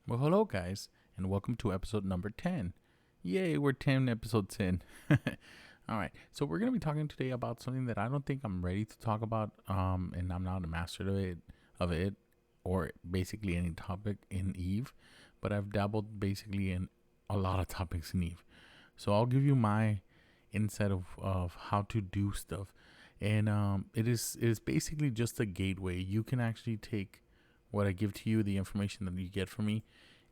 Well, hello, guys, and welcome to episode number 10. Yay, we're 10 episodes in. All right, so we're going to be talking today about something that I don't think I'm ready to talk about, and I'm not a master of it, or basically any topic in Eve, but I've dabbled basically in a lot of topics in Eve. So I'll give you my insight of how to do stuff. And it is basically just a gateway. You can actually take what I give to you, the information that you get from me,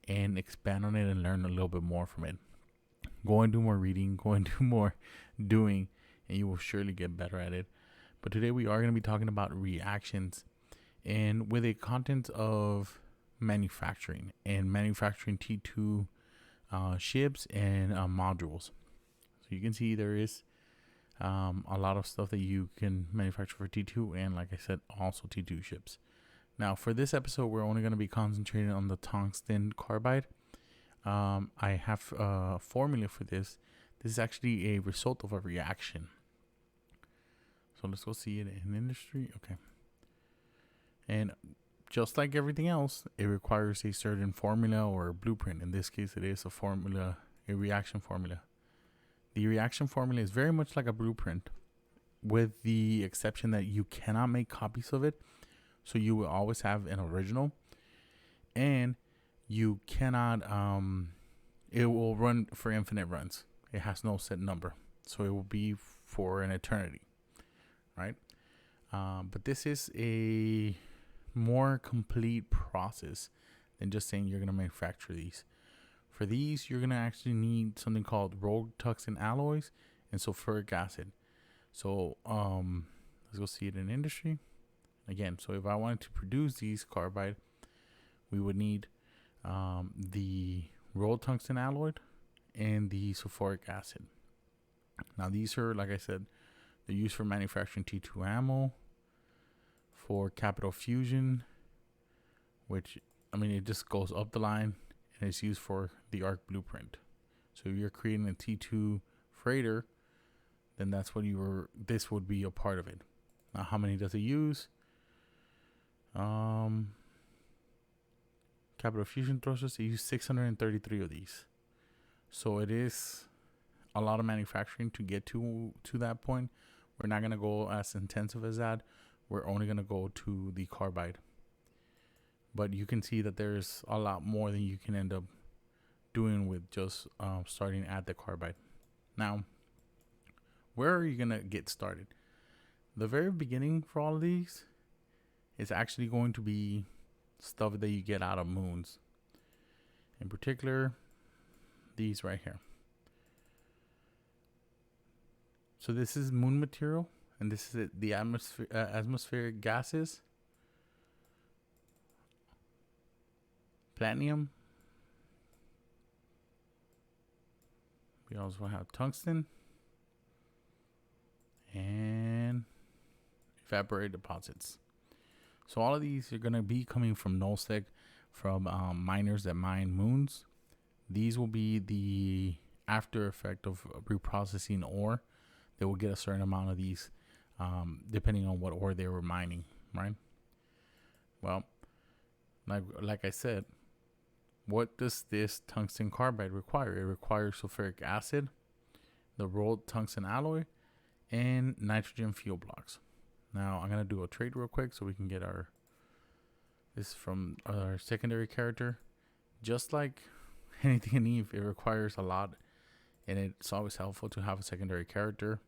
and expand on it and learn a little bit more from it. Go and do more reading, go and do more doing, and you will surely get better at it. But today we are going to be talking about reactions and with a content of manufacturing T2 ships and modules. So you can see there is a lot of stuff that you can manufacture for T2 and, like I said, also T2 ships. Now, for this episode, we're only going to be concentrating on the tungsten carbide. I have a formula for this. This is actually a result of a reaction. So let's go see it in industry. Okay. And just like everything else, it requires a certain formula or blueprint. In this case, it is a reaction formula. The reaction formula is very much like a blueprint, with the exception that you cannot make copies of it. So you will always have an original, and you cannot. It will run for infinite runs. It has no set number, so it will be for an eternity, right? But this is a more complete process than just saying you're gonna manufacture these. For these, you're gonna actually need something called rolled tungsten alloys and sulfuric acid. So let's go see it in industry. Again, so if I wanted to produce these carbide, we would need the rolled tungsten alloy and the sulfuric acid. Now these are, like I said, they're used for manufacturing T2 ammo, for capital fusion, which, I mean, it just goes up the line, and it's used for the ARC blueprint. So if you're creating a T2 freighter, then this would be a part of it. Now, how many does it use? Capital fusion thrusters, they use 633 of these. So it is a lot of manufacturing to get to that point. We're not going to go as intensive as that. We're only going to go to the carbide. But you can see that there's a lot more than you can end up doing with just starting at the carbide. Now, where are you going to get started? The very beginning for all of these is actually going to be stuff that you get out of moons. In particular, these right here. So this is moon material, and this is it, the atmospheric gases. Platinum. We also have tungsten and evaporated deposits. So all of these are going to be coming from nullsec, from miners that mine moons. These will be the after effect of reprocessing ore. They will get a certain amount of these, depending on what ore they were mining, right? Well, like I said, what does this tungsten carbide require? It requires sulfuric acid, the rolled tungsten alloy, and nitrogen fuel blocks. Now I'm gonna do a trade real quick so we can get this from our secondary character. Just like anything in Eve, it requires a lot, and it's always helpful to have a secondary character.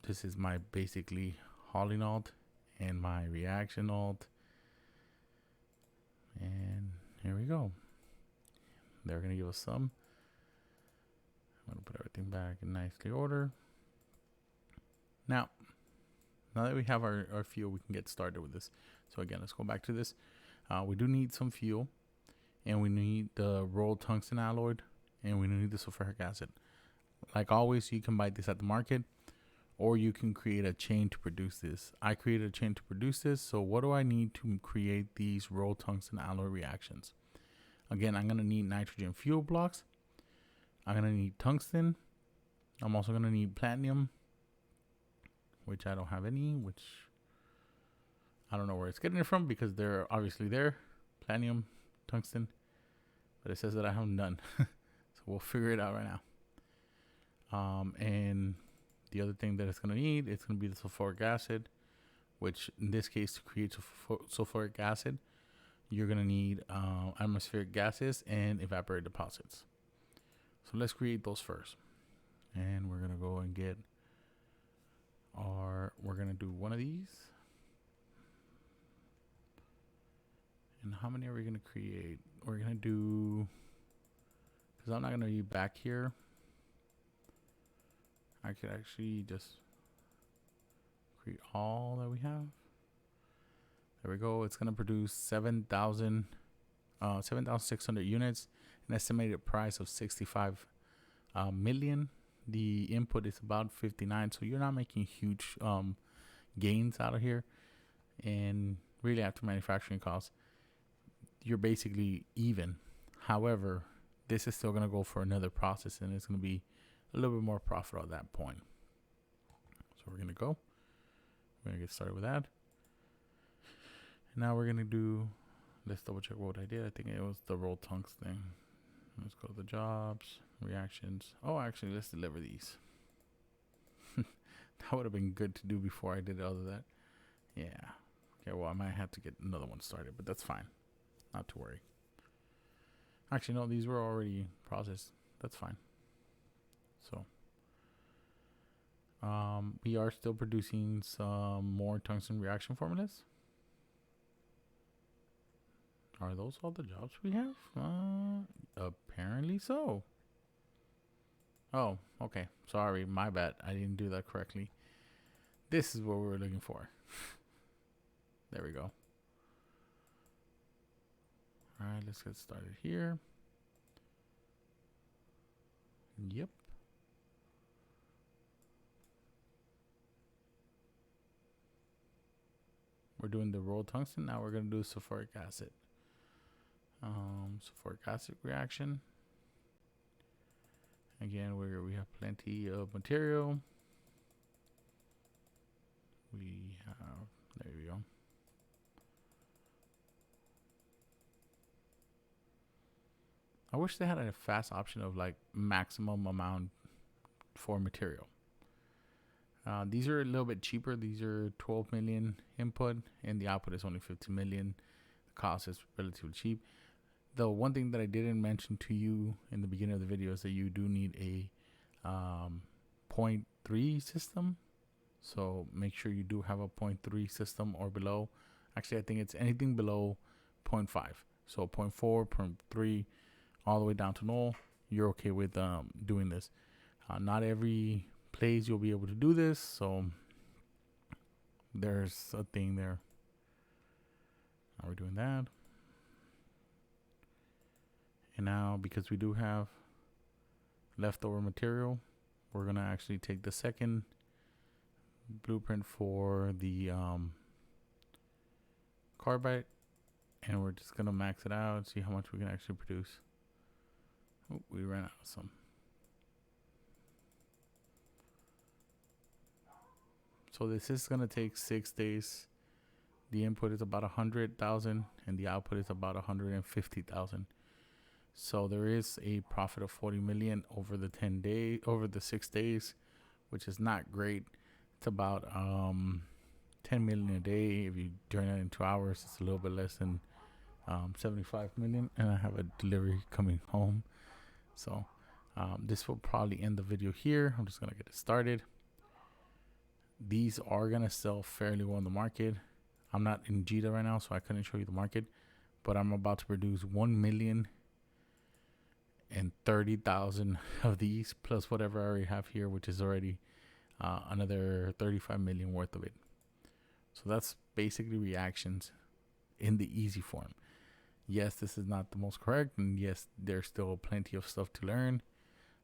This is my basically hauling alt and my reaction alt, and here we go. They're gonna give us some. I'm gonna put everything back in nicely order. Now that we have our fuel, we can get started with this. So again, let's go back to this. We do need some fuel, and we need the rolled tungsten alloy, and we need the sulfuric acid. Like always, you can buy this at the market, or you can create a chain to produce this. I created a chain to produce this. So what do I need to create these rolled tungsten alloy reactions? Again, I'm going to need nitrogen fuel blocks. I'm going to need tungsten. I'm also going to need platinum, which I don't have any, which I don't know where it's getting it from because they're obviously there. Platinum, tungsten, but it says that I have none. So we'll figure it out right now. And the other thing that it's going to need, it's going to be the sulfuric acid, which in this case, to create sulfuric acid, you're going to need atmospheric gases and evaporated deposits. So let's create those first. And we're going to go and get we're going to do one of these. And how many are we going to create? We're going to do, because I'm not going to be back here. I could actually just create all that we have. There we go. It's going to produce 7,600 units, an estimated price of 65 million. The input is about 59, so you're not making huge gains out of here. And really, after manufacturing costs, you're basically even. However, this is still going to go for another process, and it's going to be a little bit more profit at that point. So we're going to go. We're going to get started with that. And now we're going to do, let's double check what I did. I think it was the roll tungsten. Let's go to the jobs, reactions. Oh, actually, let's deliver these. That would have been good to do before I did all of that. Yeah. Okay, well, I might have to get another one started, but that's fine. Not to worry. Actually, no, these were already processed. That's fine. So, we are still producing some more tungsten reaction formulas. Are those all the jobs we have? Apparently so. Oh, okay. Sorry, my bad. I didn't do that correctly. This is what we were looking for. There we go. All right, let's get started here. Yep. We're doing the raw tungsten. Now we're going to do sulfuric acid. Sulfuric acid reaction. Again, we have plenty of material. We have, there we go. I wish they had a fast option of like maximum amount for material. These are a little bit cheaper. These are 12 million input and the output is only 15 million. The cost is relatively cheap. The one thing that I didn't mention to you in the beginning of the video is that you do need a 0.3 system. So make sure you do have a 0.3 system or below. Actually, I think it's anything below 0.5. So 0.4, 0.3, all the way down to 0. You're okay with doing this. Not every place you'll be able to do this. So there's a thing there. Now we're doing that. And now, because we do have leftover material, we're going to actually take the second blueprint for the carbide, and we're just going to max it out, see how much we can actually produce. Oh, we ran out of some. So this is going to take 6 days. The input is about 100,000 and the output is about 150,000. So there is a profit of 40 million over the 6 days, which is not great. It's about 10 million a day. If you turn it into hours, it's a little bit less than 75 million. And I have a delivery coming home. So this will probably end the video here. I'm just going to get it started. These are going to sell fairly well in the market. I'm not in JITA right now, so I couldn't show you the market. But I'm about to produce 1,030,000 of these, plus whatever I already have here, which is already another 35 million worth of it. So that's basically reactions in the easy form. Yes, this is not the most correct, and yes, there's still plenty of stuff to learn.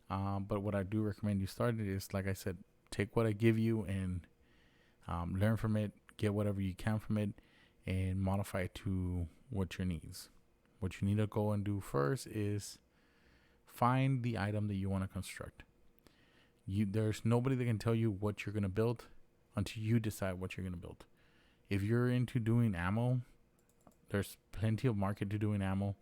But what I do recommend you start it is, like I said, take what I give you and learn from it, get whatever you can from it, and modify it to what your needs. What you need to go and do first is find the item that you want to construct. There's nobody that can tell you what you're going to build until you decide what you're going to build. If you're into doing ammo, there's plenty of market to doing ammo.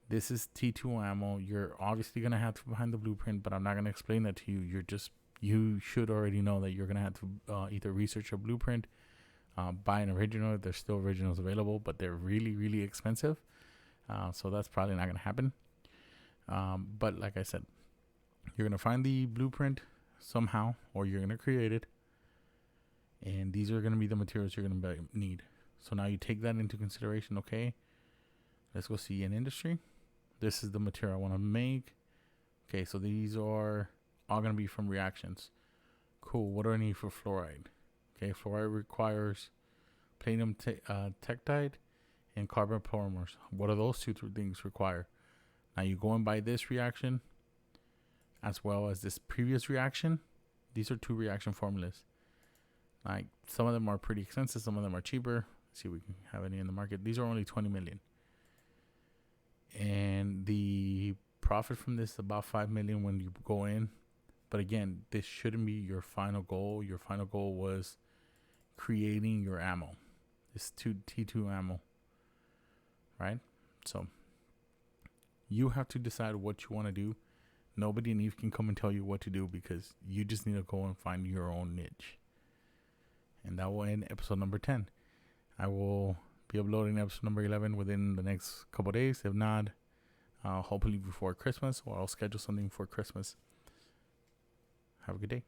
This is T2 ammo. You're obviously going to have to find the blueprint, but I'm not going to explain that to you. You should already know that you're going to have to either research a blueprint, buy an original. There's still originals available, but they're really, really expensive. So that's probably not going to happen. But like I said, you're going to find the blueprint somehow, or you're going to create it. And these are going to be the materials you're going to need. So now you take that into consideration. Okay, let's go see an industry. This is the material I want to make. Okay, so these are all going to be from reactions. Cool. What do I need for fluoride? Okay, fluoride requires platinum tektite and carbon polymers. What do those two things require? Now you go and buy this reaction as well as this previous reaction. These are two reaction formulas. Like, some of them are pretty expensive, some of them are cheaper. Let's see if we can have any in the market. These are only 20 million. And the profit from this is about 5 million when you go in. But again, this shouldn't be your final goal. Your final goal was creating your ammo. This T2 ammo. Right? So you have to decide what you want to do. Nobody in Eve can come and tell you what to do, because you just need to go and find your own niche. And that will end episode number 10. I will be uploading episode number 11 within the next couple of days. If not, hopefully before Christmas, or I'll schedule something for Christmas. Have a good day.